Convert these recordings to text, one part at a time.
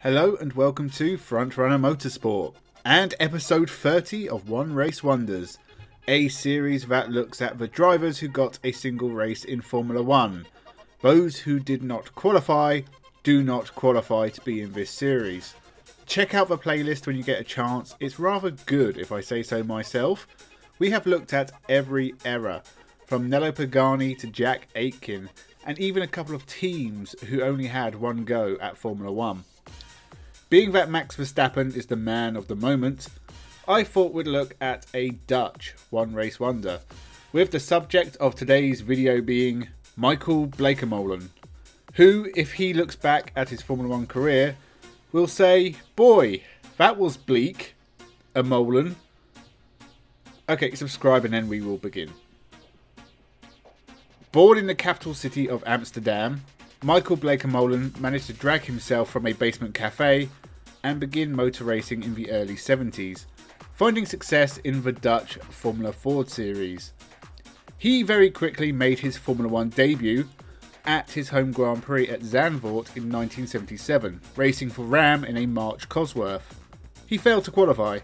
Hello and welcome to Frontrunner Motorsport and episode 30 of One Race Wonders, a series that looks at the drivers who got a single race in Formula 1. Those who did not qualify do not qualify to be in this series. Check out the playlist when you get a chance, it's rather good if I say so myself. We have looked at every era, from Nello Pagani to Jack Aitken, and even a couple of teams who only had one go at Formula 1. Being that Max Verstappen is the man of the moment, I thought we'd look at a Dutch one race wonder, with the subject of today's video being Michael Bleekemolen, who, if he looks back at his Formula 1 career, will say, boy, that was bleak, a Molen. Okay, subscribe and then we will begin. Born in the capital city of Amsterdam, Michael Bleekemolen managed to drag himself from a basement cafe and begin motor racing in the early 70s, finding success in the Dutch Formula Ford series. He very quickly made his Formula 1 debut at his home Grand Prix at Zandvoort in 1977, racing for Ram in a March Cosworth. He failed to qualify.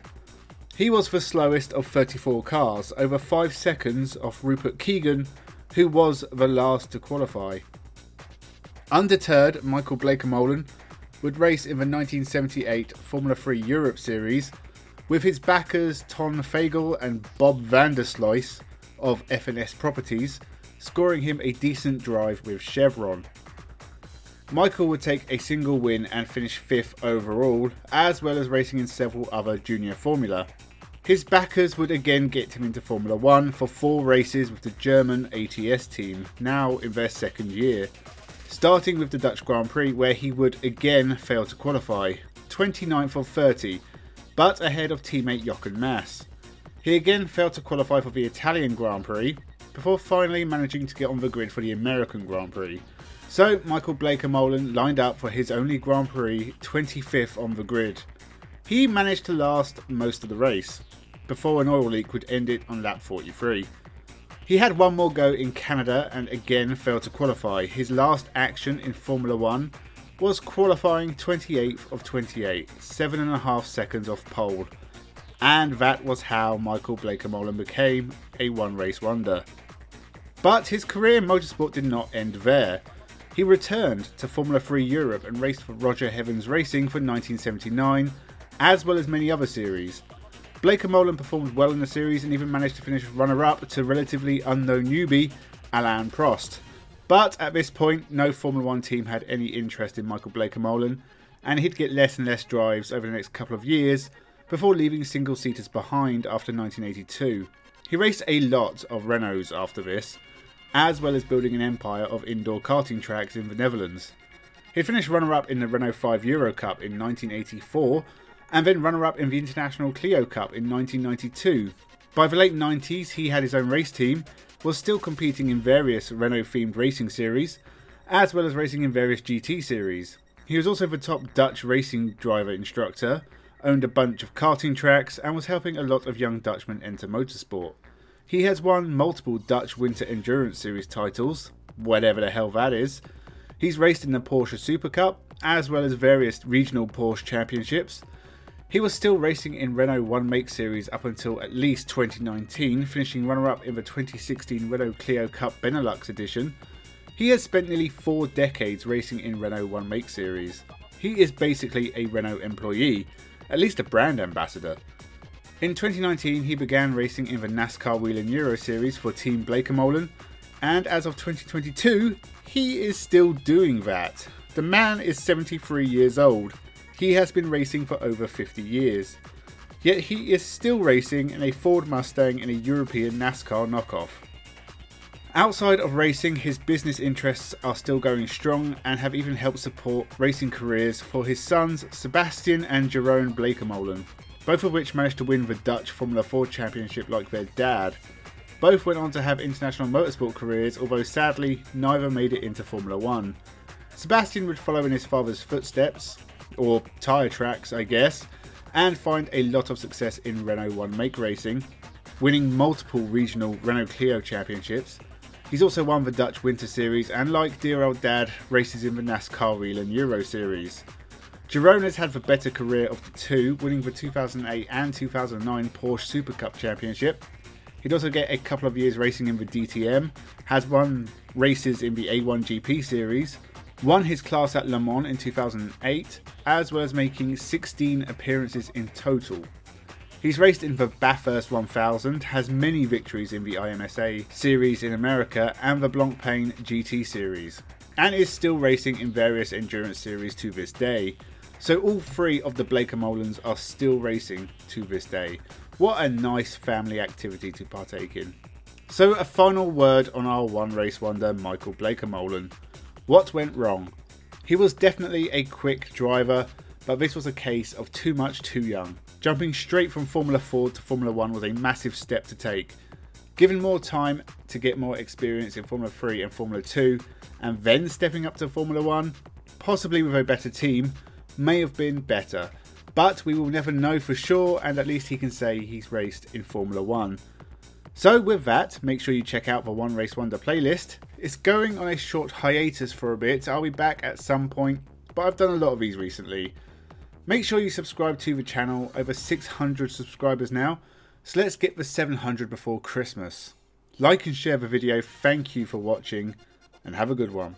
He was the slowest of 34 cars, over 5 seconds off Rupert Keegan, who was the last to qualify. Undeterred, Michael Bleekemolen would race in the 1978 Formula 3 Europe Series with his backers Ton Fagel and Bob van der Sluis of F&S Properties, scoring him a decent drive with Chevron. Michael would take a single win and finish 5th overall, as well as racing in several other junior formula. His backers would again get him into Formula 1 for 4 races with the German ATS team, now in their second year, starting with the Dutch Grand Prix where he would again fail to qualify, 29th of 30, but ahead of teammate Jochen Mass. He again failed to qualify for the Italian Grand Prix, before finally managing to get on the grid for the American Grand Prix. So Michael Bleekemolen lined up for his only Grand Prix, 25th on the grid. He managed to last most of the race, before an oil leak would end it on lap 43. He had one more go in Canada and again failed to qualify. His last action in Formula 1 was qualifying 28th of 28, 7.5 seconds off pole. And that was how Michael Bleekemolen became a one race wonder. But his career in motorsport did not end there. He returned to Formula 3 Europe and raced for Roger Heavens Racing for 1979, as well as many other series. Bleekemolen performed well in the series and even managed to finish runner-up to relatively unknown newbie Alain Prost. But at this point, no Formula 1 team had any interest in Michael Bleekemolen, and he'd get less and less drives over the next couple of years before leaving single-seaters behind after 1982. He raced a lot of Renaults after this, as well as building an empire of indoor karting tracks in the Netherlands. He finished runner-up in the Renault 5 Euro Cup in 1984, and then runner-up in the International Clio Cup in 1992. By the late 90s, he had his own race team, was still competing in various Renault-themed racing series, as well as racing in various GT series. He was also the top Dutch racing driver instructor, owned a bunch of karting tracks, and was helping a lot of young Dutchmen enter motorsport. He has won multiple Dutch Winter Endurance Series titles, whatever the hell that is. He's raced in the Porsche Super Cup, as well as various regional Porsche championships. He was still racing in Renault One Make Series up until at least 2019, finishing runner-up in the 2016 Renault Clio Cup Benelux edition. He has spent nearly 4 decades racing in Renault One Make Series. He is basically a Renault employee, at least a brand ambassador. In 2019 he began racing in the NASCAR Wheel and Euro Series for Team Bleekemolen, and as of 2022 he is still doing that. The man is 73 years old. He has been racing for over 50 years, yet he is still racing in a Ford Mustang in a European NASCAR knockoff. Outside of racing, his business interests are still going strong and have even helped support racing careers for his sons Sebastian and Jeroen Bleekemolen, both of which managed to win the Dutch Formula 4 Championship like their dad. Both went on to have international motorsport careers, although sadly neither made it into Formula 1. Sebastian would follow in his father's footsteps, or tyre tracks I guess, and find a lot of success in Renault One Make racing, winning multiple regional Renault Clio championships. He's also won the Dutch Winter Series and, like dear old dad, races in the NASCAR Wheel and Euro Series. Girona's had the better career of the two, winning the 2008 and 2009 Porsche Super Cup Championship. He'd also get a couple of years racing in the DTM, has won races in the A1 GP series, won his class at Le Mans in 2008, as well as making 16 appearances in total. He's raced in the Bathurst 1000, has many victories in the IMSA series in America and the Blancpain GT series, and is still racing in various endurance series to this day. So all three of the Bleekemolens are still racing to this day. What a nice family activity to partake in. So a final word on our one race wonder, Michael Bleekemolen. What went wrong? He was definitely a quick driver, but this was a case of too much too young. Jumping straight from Formula 4 to Formula 1 was a massive step to take. Given more time to get more experience in Formula 3 and Formula 2, and then stepping up to Formula 1, possibly with a better team, may have been better. But we will never know for sure, and at least he can say he's raced in Formula 1. So with that, make sure you check out the One Race Wonder playlist. It's going on a short hiatus for a bit. I'll be back at some point, but I've done a lot of these recently. Make sure you subscribe to the channel, over 600 subscribers now, so let's get the 700 before Christmas. Like and share the video, thank you for watching, and have a good one.